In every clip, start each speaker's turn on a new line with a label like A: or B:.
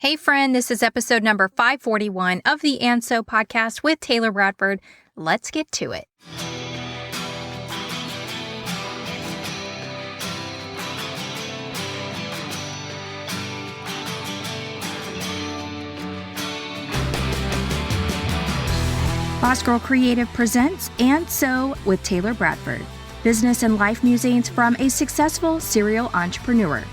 A: Hey friend, this is episode number 541 of the And So podcast with Taylor Bradford. Let's get to it. Boss Girl Creative presents And So with Taylor Bradford, business and life musings from a successful serial entrepreneur.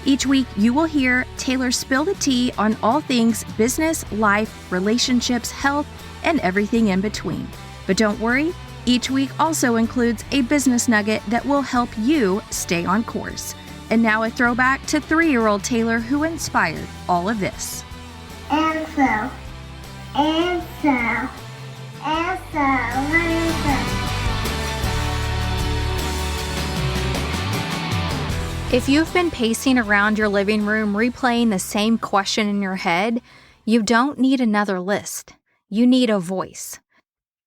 A: Each week, you will hear Taylor spill the tea on all things business, life, relationships, health, and everything in between. But don't worry, each week also includes a business nugget that will help you stay on course. And now a throwback to 3-year-old Taylor who inspired all of this.
B: And so.
A: If you've been pacing around your living room replaying the same question in your head, you don't need another list. You need a voice.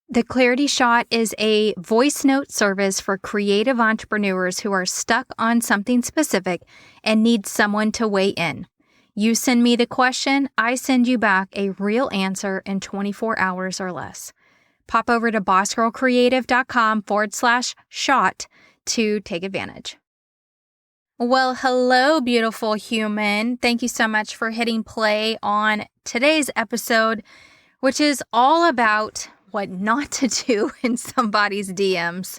A: The Clarity Shot is a voice note service for creative entrepreneurs who are stuck on something specific and need someone to weigh in. You send me the question, I send you back a real answer in 24 hours or less. Pop over to bossgirlcreative.com/shot to take advantage. Well, hello, beautiful human. Thank you so much for hitting play on today's episode, which is all about what not to do in somebody's DMs,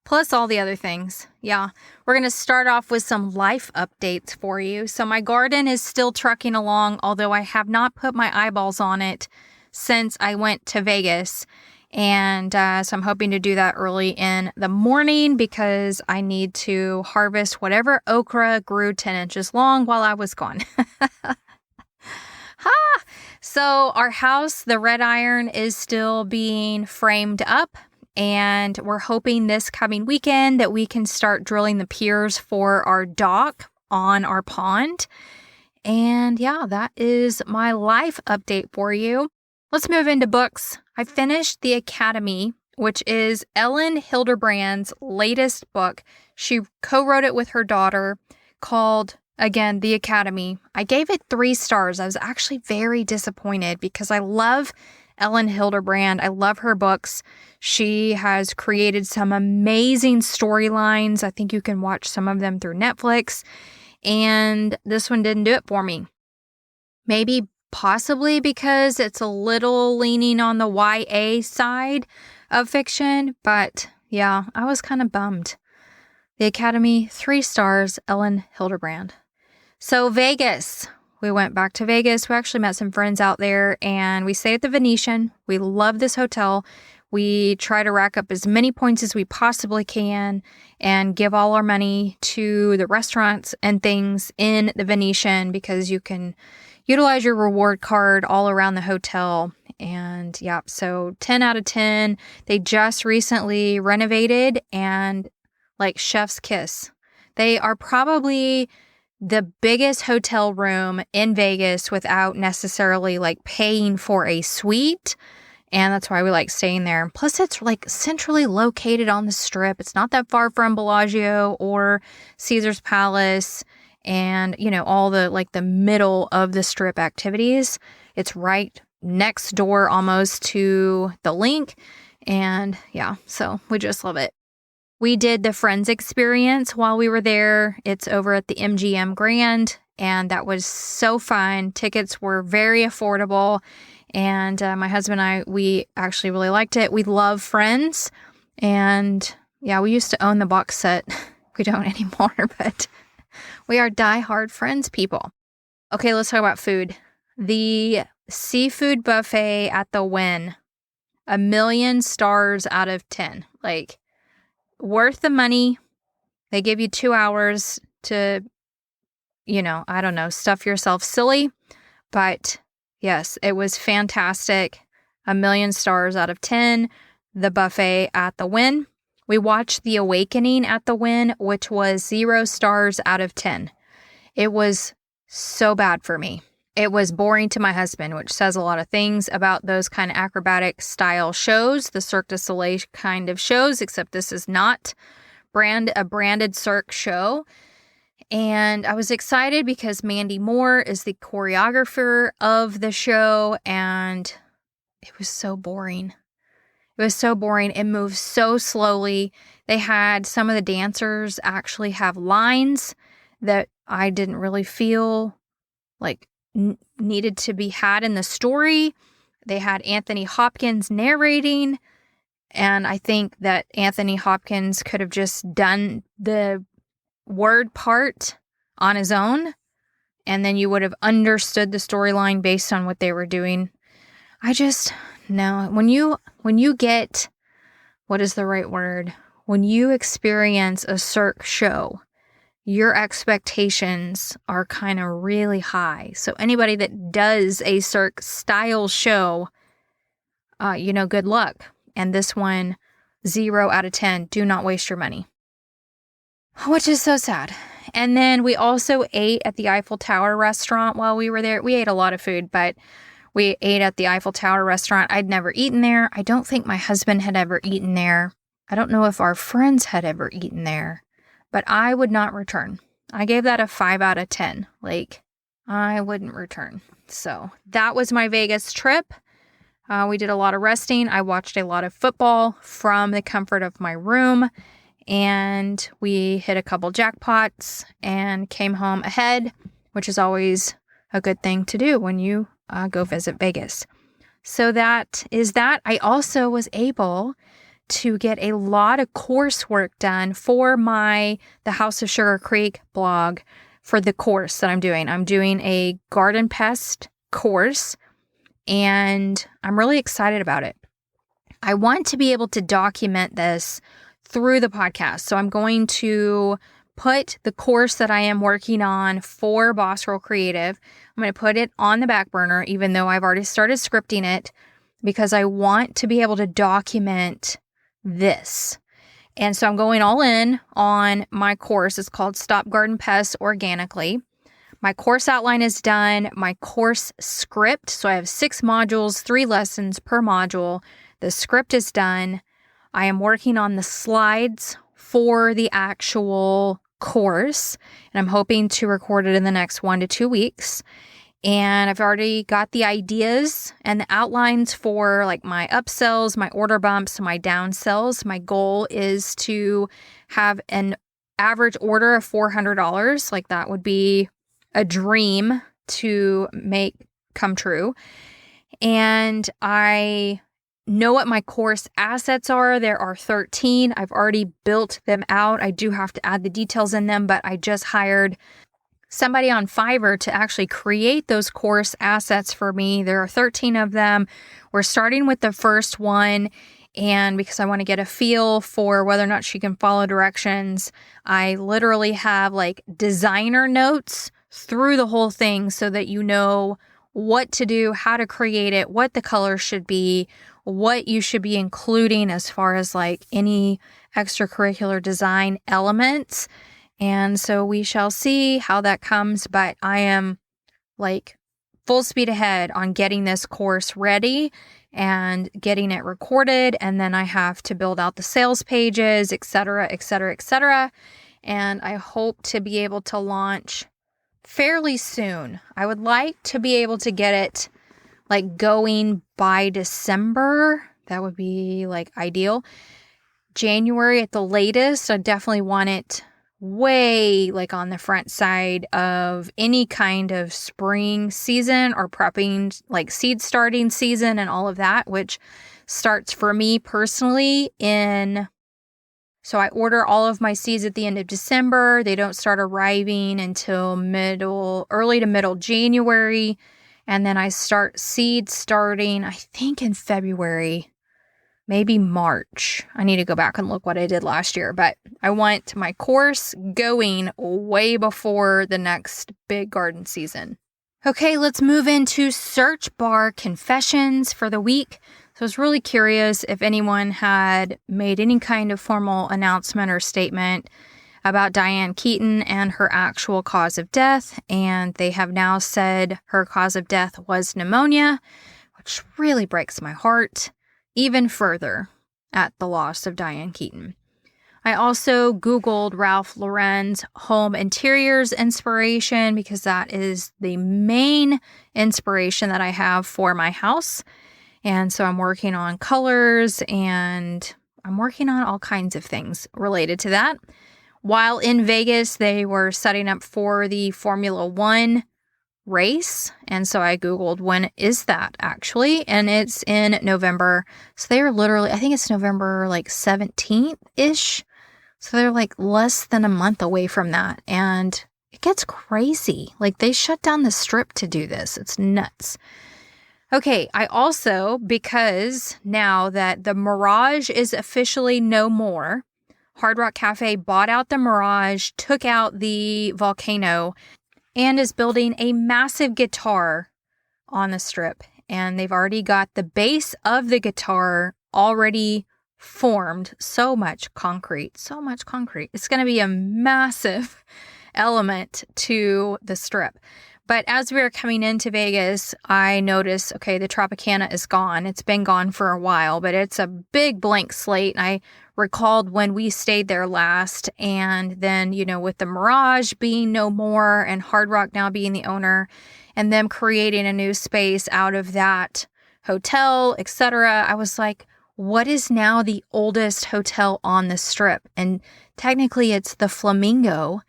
A: plus all the other things. Yeah, we're going to start off with some life updates for you. So my garden is still trucking along, although I have not put my eyeballs on it since I went to Vegas. And so I'm hoping to do that early in the morning because I need to harvest whatever okra grew 10 inches long while I was gone. So our house, the red iron, is still being framed up. And we're hoping this coming weekend that we can start drilling the piers for our dock on our pond. And yeah, that is my life update for you. Let's move into books. I finished The Academy, which is Ellen Hilderbrand's latest book. She co-wrote it with her daughter, called, again, The Academy. I gave it 3 stars. I was actually very disappointed because I love Ellen Hilderbrand. I love her books. She has created some amazing storylines. I think you can watch some of them through Netflix. And this one didn't do it for me. Maybe possibly because it's a little leaning on the YA side of fiction, but yeah, I was kind of bummed. The Academy, 3 stars, Ellen Hilderbrand. So Vegas, we went back to Vegas. We actually met some friends out there and we stayed at the Venetian. We love this hotel. We try to rack up as many points as we possibly can and give all our money to the restaurants and things in the Venetian because you can utilize your reward card all around the hotel. And yeah, so 10 out of 10. They just recently renovated and like chef's kiss. They are probably the biggest hotel room in Vegas without necessarily like paying for a suite. And that's why we like staying there. Plus it's like centrally located on the Strip. It's not that far from Bellagio or Caesar's Palace. And, you know, all the, like the middle of the Strip activities. It's right next door almost to the Link. And yeah, so we just love it. We did the Friends experience while we were there. It's over at the MGM Grand. And that was so fun. Tickets were very affordable. And my husband and I, we actually really liked it. We love Friends. And yeah, we used to own the box set. We don't anymore, but we are diehard Friends people. Okay, let's talk about food. The seafood buffet at the Wynn, 1,000,000 stars out of 10. Like, worth the money. They give you 2 hours to, you know, I don't know, stuff yourself silly. But yes, it was fantastic. 1,000,000 stars out of 10. The buffet at the Wynn. We watched The Awakening at the Wynn, which was 0 stars out of 10. It was so bad for me. It was boring to my husband, which says a lot of things about those kind of acrobatic style shows, the Cirque du Soleil kind of shows, except this is not a branded Cirque show. And I was excited because Mandy Moore is the choreographer of the show, and it was so boring. It was so boring. It moved so slowly. They had some of the dancers actually have lines that I didn't really feel like needed to be had in the story. They had Anthony Hopkins narrating, and I think that Anthony Hopkins could have just done the word part on his own, and then you would have understood the storyline based on what they were doing. No. When you get, what is the right word? When you experience a Cirque show, your expectations are kind of really high. So anybody that does a Cirque style show, good luck. And this one, 0 out of 10, do not waste your money. Which is so sad. And then we also ate at the Eiffel Tower restaurant while we were there. We ate a lot of food, but we ate at the Eiffel Tower restaurant. I'd never eaten there. I don't think my husband had ever eaten there. I don't know if our friends had ever eaten there, but I would not return. I gave that a 5 out of 10. I wouldn't return. So that was my Vegas trip. We did a lot of resting. I watched a lot of football from the comfort of my room, and we hit a couple jackpots and came home ahead, which is always a good thing to do when you go visit Vegas. So that is that. I also was able to get a lot of coursework done for the House of Sugar Creek blog for the course that I'm doing. I'm doing a garden pest course, and I'm really excited about it. I want to be able to document this through the podcast. So I'm going to put the course that I am working on for Boss Roll Creative, I'm going to put it on the back burner, even though I've already started scripting it, because I want to be able to document this. And so I'm going all in on my course. It's called Stop Garden Pests Organically. My course outline is done. My course script, so I have 6 modules, 3 lessons per module. The script is done. I am working on the slides for the actual course, and I'm hoping to record it in the next 1 to 2 weeks. And I've already got the ideas and the outlines for my upsells, my order bumps, my downsells. My goal is to have an average order of $400. That would be a dream to make come true. And I know what my course assets are. There are 13. I've already built them out. I do have to add the details in them, but I just hired somebody on Fiverr to actually create those course assets for me. There are 13 of them. We're starting with the first one, and because I want to get a feel for whether or not she can follow directions, I literally have designer notes through the whole thing so that you know what to do, how to create it, what the colors should be, what you should be including as far as any extracurricular design elements. And so we shall see how that comes, but I am full speed ahead on getting this course ready and getting it recorded. And then I have to build out the sales pages, etc., etc., etc. And I hope to be able to launch fairly soon. I would like to be able to get it going by December. That would be ideal. January at the latest. I definitely want it way on the front side of any kind of spring season or prepping seed starting season and all of that, which starts for me personally so I order all of my seeds at the end of December. They don't start arriving until early to middle January. And then I start seed starting, I think in February, maybe March. I need to go back and look what I did last year, but I want my course going way before the next big garden season. Okay, let's move into search bar confessions for the week. So I was really curious if anyone had made any kind of formal announcement or statement about Diane Keaton and her actual cause of death, and they have now said her cause of death was pneumonia, which really breaks my heart even further at the loss of Diane Keaton. I also Googled Ralph Lauren's home interiors inspiration because that is the main inspiration that I have for my house. And so I'm working on colors and I'm working on all kinds of things related to that. While in Vegas, they were setting up for the Formula One race. And so I Googled, when is that actually? And it's in November. So they are literally, I think it's November like 17th-ish. So they're like less than a month away from that. And it gets crazy. Like they shut down the strip to do this. It's nuts. Okay, I also, because now that the Mirage is officially no more, Hard Rock Cafe bought out the Mirage, took out the Volcano, and is building a massive guitar on the strip. And they've already got the base of the guitar already formed. So much concrete. It's going to be a massive element to the strip. But as we were coming into Vegas, I noticed, okay, the Tropicana is gone. It's been gone for a while, but it's a big blank slate. And I recalled when we stayed there last, and then, with the Mirage being no more and Hard Rock now being the owner and them creating a new space out of that hotel, etc., I was like, what is now the oldest hotel on the strip? And technically it's the Flamingo.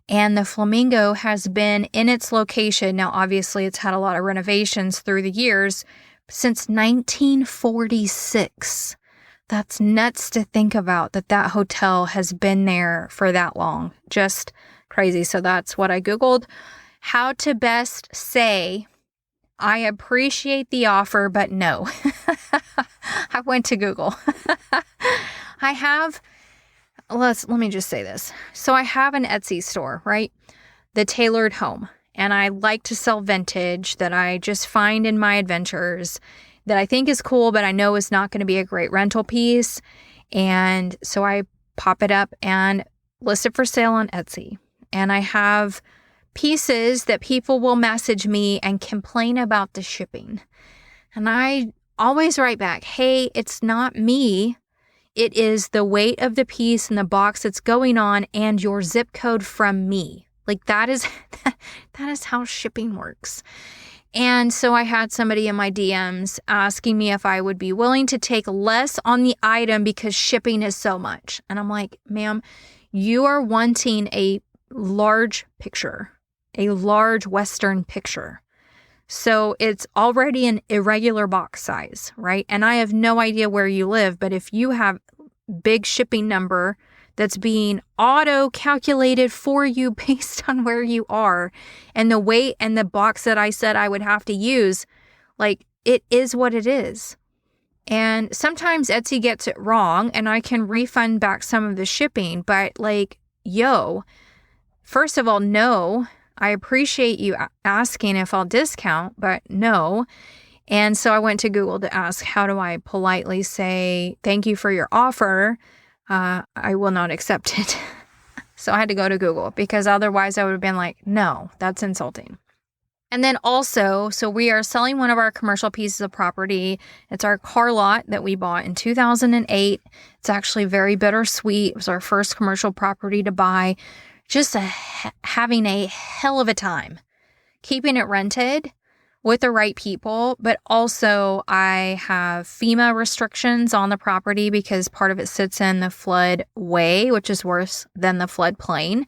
A: And the Flamingo has been in its location. Now, obviously, it's had a lot of renovations through the years since 1946. That's nuts to think about that hotel has been there for that long. Just crazy. So that's what I Googled. How to best say, I appreciate the offer, but no. I went to Google. Let me just say this. So I have an Etsy store, right? The Tailored Home. And I like to sell vintage that I just find in my adventures that I think is cool, but I know is not going to be a great rental piece. And so I pop it up and list it for sale on Etsy. And I have pieces that people will message me and complain about the shipping. And I always write back, hey, it's not me. It is the weight of the piece and the box it's going on and your zip code from me. Like that is how shipping works. And so I had somebody in my DMs asking me if I would be willing to take less on the item because shipping is so much. And I'm like, ma'am, you are wanting a large picture, a large Western picture. So it's already an irregular box size, right? And I have no idea where you live, but if you have big shipping number that's being auto-calculated for you based on where you are and the weight and the box that I said I would have to use, like it is what it is. And sometimes Etsy gets it wrong and I can refund back some of the shipping, but first of all, no. I appreciate you asking if I'll discount, but no. And so I went to Google to ask, how do I politely say, thank you for your offer? I will not accept it. So I had to go to Google because otherwise I would have been like, no, that's insulting. And then also, so we are selling one of our commercial pieces of property. It's our car lot that we bought in 2008. It's actually very bittersweet. It was our first commercial property to buy. Just having a hell of a time keeping it rented with the right people. But also I have FEMA restrictions on the property because part of it sits in the flood way, which is worse than the floodplain.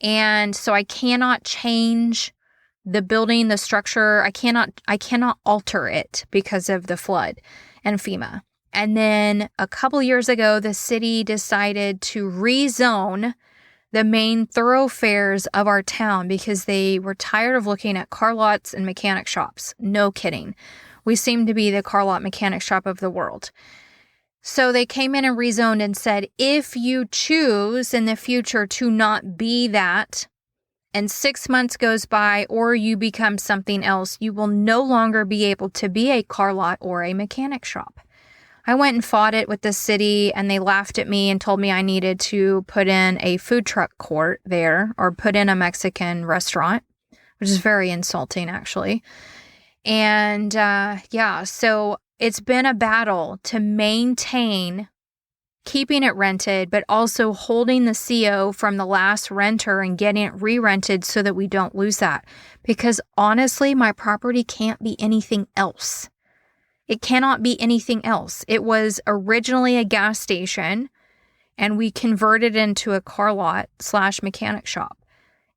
A: And so I cannot change the building, the structure. I cannot alter it because of the flood and FEMA. And then a couple years ago, the city decided to rezone the main thoroughfares of our town because they were tired of looking at car lots and mechanic shops. No kidding. We seem to be the car lot mechanic shop of the world. So they came in and rezoned and said, if you choose in the future to not be that, and 6 months goes by or you become something else, you will no longer be able to be a car lot or a mechanic shop. I went and fought it with the city and they laughed at me and told me I needed to put in a food truck court there or put in a Mexican restaurant, which is very insulting actually. And so it's been a battle to maintain keeping it rented, but also holding the CO from the last renter and getting it re-rented so that we don't lose that. Because honestly, my property can't be anything else. It cannot be anything else. It was originally a gas station, and we converted it into a car lot / mechanic shop.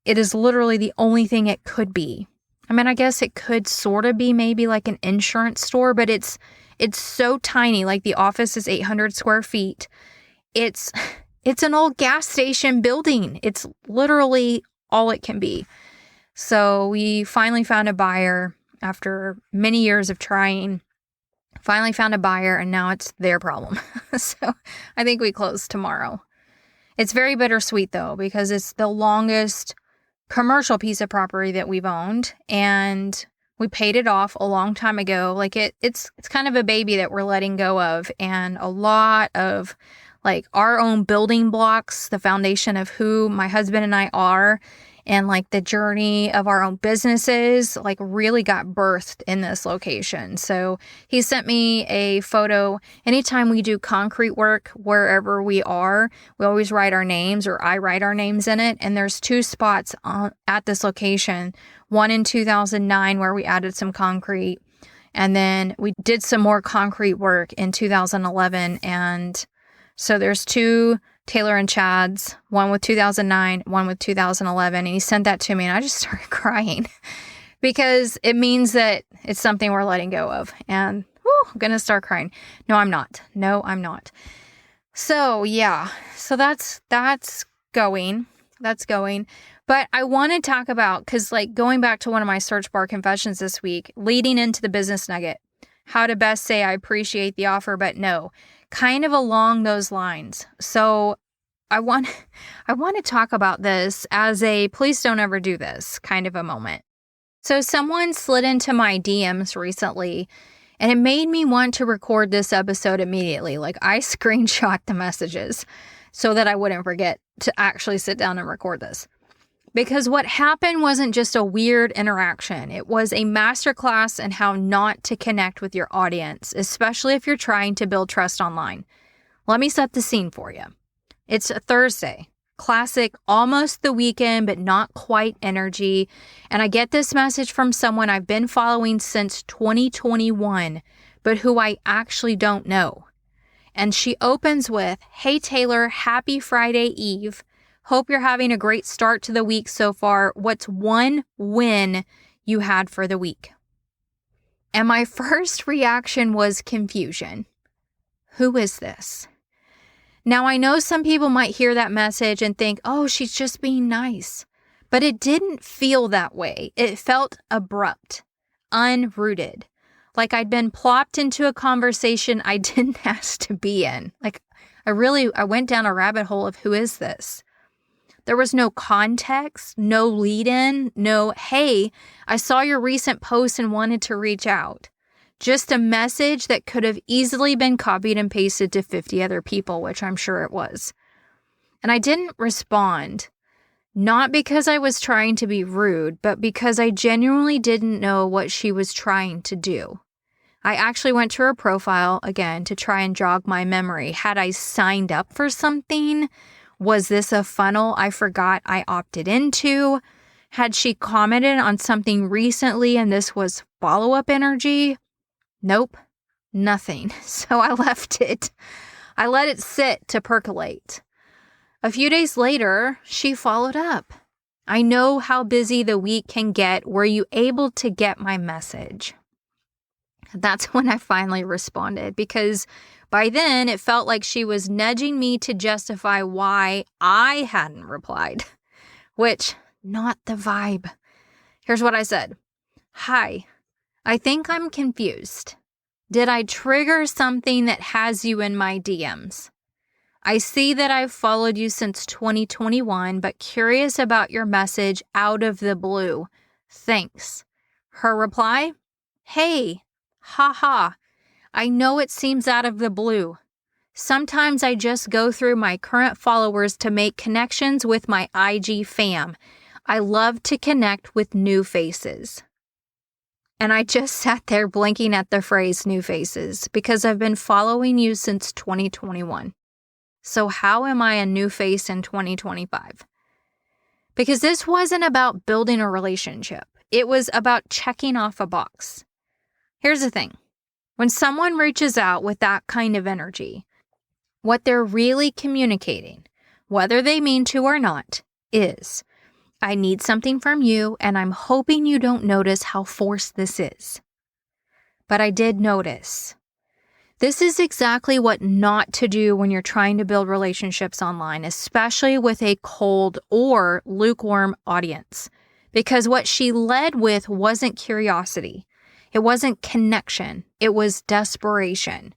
A: It is literally the only thing it could be. I mean, I guess it could sort of be maybe like an insurance store, but it's so tiny. Like the office is 800 square feet. It's an old gas station building. It's literally all it can be. So we finally found a buyer after many years of trying. Finally found a buyer, and now it's their problem. So I think we close tomorrow. It's very bittersweet though, because it's the longest commercial piece of property that we've owned, and we paid it off a long time ago. Like it's kind of a baby that we're letting go of, and a lot of like our own building blocks, the foundation of who my husband and I are, and like the journey of our own businesses, like really got birthed in this location. So he sent me a photo. Anytime we do concrete work, wherever we are, we always write our names, or I write our names in it. And there's 2 spots at this location, one in 2009 where we added some concrete. And then we did some more concrete work in 2011. And so there's 2 Taylor and Chad's, one with 2009, one with 2011. And he sent that to me, and I just started crying because it means that it's something we're letting go of. And I'm going to start crying. No, I'm not. So yeah, so that's going. But I want to talk about, because like going back to one of my search bar confessions this week, leading into the business nugget, how to best say I appreciate the offer, but no, kind of along those lines. So I want to talk about this as a please don't ever do this kind of a moment. So someone slid into my DMs recently, and it made me want to record this episode immediately. Like I screenshot the messages so that I wouldn't forget to actually sit down and record this. Because what happened wasn't just a weird interaction. It was a masterclass in how not to connect with your audience, especially if you're trying to build trust online. Let me set the scene for you. It's a Thursday, classic, almost the weekend, but not quite energy. And I get this message from someone I've been following since 2021, but who I actually don't know. And she opens with, "Hey Taylor, happy Friday Eve. Hope you're having a great start to the week so far. What's one win you had for the week?" And my first reaction was confusion. Who is this? Now, I know some people might hear that message and think, oh, she's just being nice. But it didn't feel that way. It felt abrupt, unrooted. Like I'd been plopped into a conversation I didn't ask to be in. Like I went down a rabbit hole of who is this? There was no context, no lead in, no, hey, I saw your recent post and wanted to reach out. Just a message that could have easily been copied and pasted to 50 other people, which I'm sure it was. And I didn't respond, not because I was trying to be rude, but because I genuinely didn't know what she was trying to do. I actually went to her profile again to try and jog my memory. Had I signed up for something? Was this a funnel I forgot I opted into? Had she commented on something recently and this was follow-up energy? Nope, nothing. So I left it. I let it sit to percolate. A few days later, she followed up. I know how busy the week can get. Were you able to get my message? That's when I finally responded, because by then it felt like she was nudging me to justify why I hadn't replied, which not the vibe. Here's what I said. Hi, I think I'm confused. Did I trigger something that has you in my DMs? I see that I've followed you since 2021, but curious about your message out of the blue. Thanks. Her reply? Hey, haha. I know it seems out of the blue. Sometimes I just go through my current followers to make connections with my IG fam. I love to connect with new faces. And I just sat there blinking at the phrase new faces because I've been following you since 2021. So how am I a new face in 2025? Because this wasn't about building a relationship. It was about checking off a box. Here's the thing. When someone reaches out with that kind of energy, what they're really communicating, whether they mean to or not, is, I need something from you, and I'm hoping you don't notice how forced this is. But I did notice. This is exactly what not to do when you're trying to build relationships online, especially with a cold or lukewarm audience. Because what she led with wasn't curiosity. It wasn't connection. It was desperation.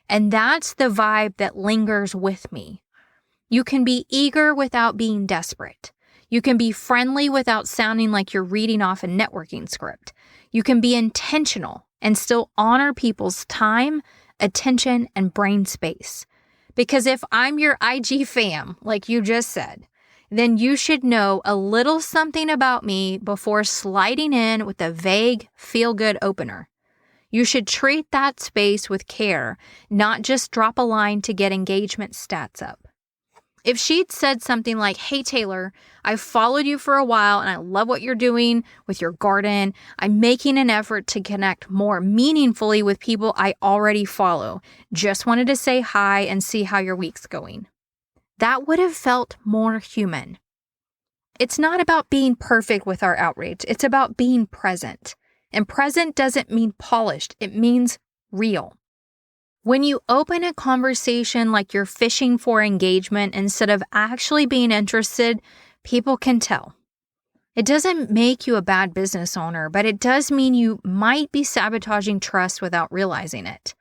A: And that's the vibe that lingers with me. You can be eager without being desperate. You can be friendly without sounding like you're reading off a networking script. You can be intentional and still honor people's time, attention, and brain space. Because if I'm your IG fam, like you just said, then you should know a little something about me before sliding in with a vague, feel-good opener. You should treat that space with care, not just drop a line to get engagement stats up. If she'd said something like, hey, Taylor, I've followed you for a while and I love what you're doing with your garden. I'm making an effort to connect more meaningfully with people I already follow. Just wanted to say hi and see how your week's going. That would have felt more human. It's not about being perfect with our outreach. It's about being present. And present doesn't mean polished. It means real. When you open a conversation like you're fishing for engagement instead of actually being interested, people can tell. It doesn't make you a bad business owner, but it does mean you might be sabotaging trust without realizing it.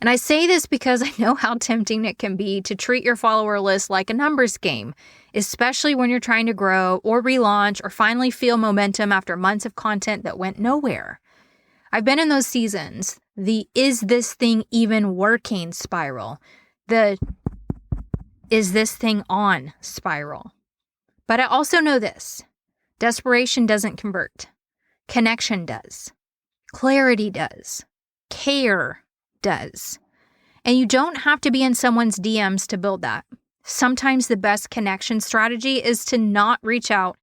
A: And I say this because I know how tempting it can be to treat your follower list like a numbers game, especially when you're trying to grow or relaunch or finally feel momentum after months of content that went nowhere. I've been in those seasons, the is this thing even working spiral, the is this thing on spiral. But I also know this, desperation doesn't convert. Connection does. Clarity does. Care does. And you don't have to be in someone's DMs to build that. Sometimes the best connection strategy is to not reach out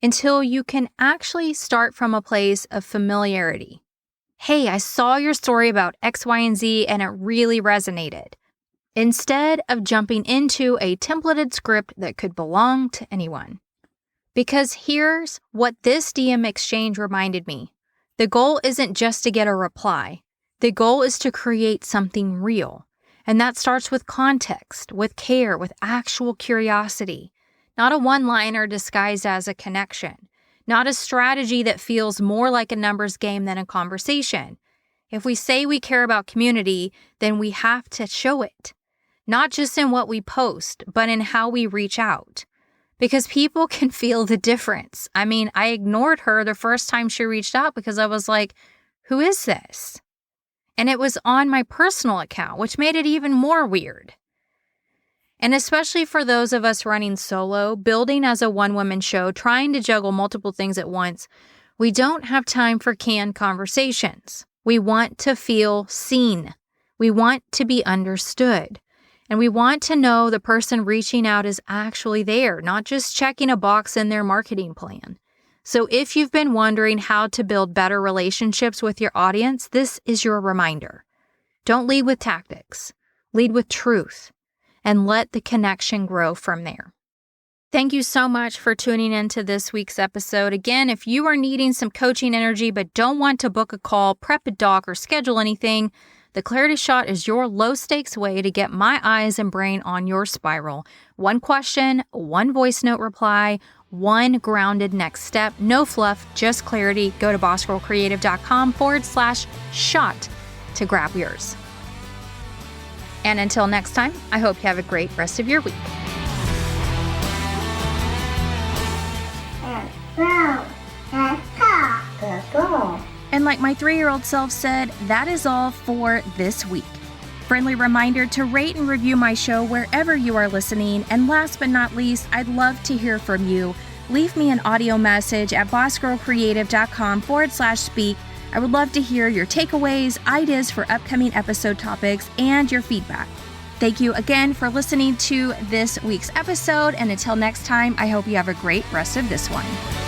A: until you can actually start from a place of familiarity. Hey, I saw your story about X, Y, and Z and it really resonated. Instead of jumping into a templated script that could belong to anyone. Because here's what this DM exchange reminded me. The goal isn't just to get a reply. The goal is to create something real. And that starts with context, with care, with actual curiosity. Not a one-liner disguised as a connection. Not a strategy that feels more like a numbers game than a conversation. If we say we care about community, then we have to show it. Not just in what we post, but in how we reach out. Because people can feel the difference. I mean, I ignored her the first time she reached out because I was like, who is this? And it was on my personal account, which made it even more weird. And especially for those of us running solo, building as a one-woman show, trying to juggle multiple things at once, we don't have time for canned conversations. We want to feel seen. We want to be understood. And we want to know the person reaching out is actually there, not just checking a box in their marketing plan. So if you've been wondering how to build better relationships with your audience, this is your reminder. Don't lead with tactics. Lead with truth. And let the connection grow from there. Thank you so much for tuning into this week's episode. Again, if you are needing some coaching energy but don't want to book a call, prep a doc, or schedule anything, the Clarity Shot is your low-stakes way to get my eyes and brain on your spiral. One question, one voice note reply, one grounded next step, no fluff, just clarity. Go to bossgirlcreative.com/shot to grab yours. And until next time, I hope you have a great rest of your week. And like my 3-year-old self said, that is all for this week. Friendly reminder to rate and review my show wherever you are listening. And last but not least, I'd love to hear from you. Leave me an audio message at bossgirlcreative.com/speak. I would love to hear your takeaways, ideas for upcoming episode topics, and your feedback. Thank you again for listening to this week's episode. And until next time, I hope you have a great rest of this one.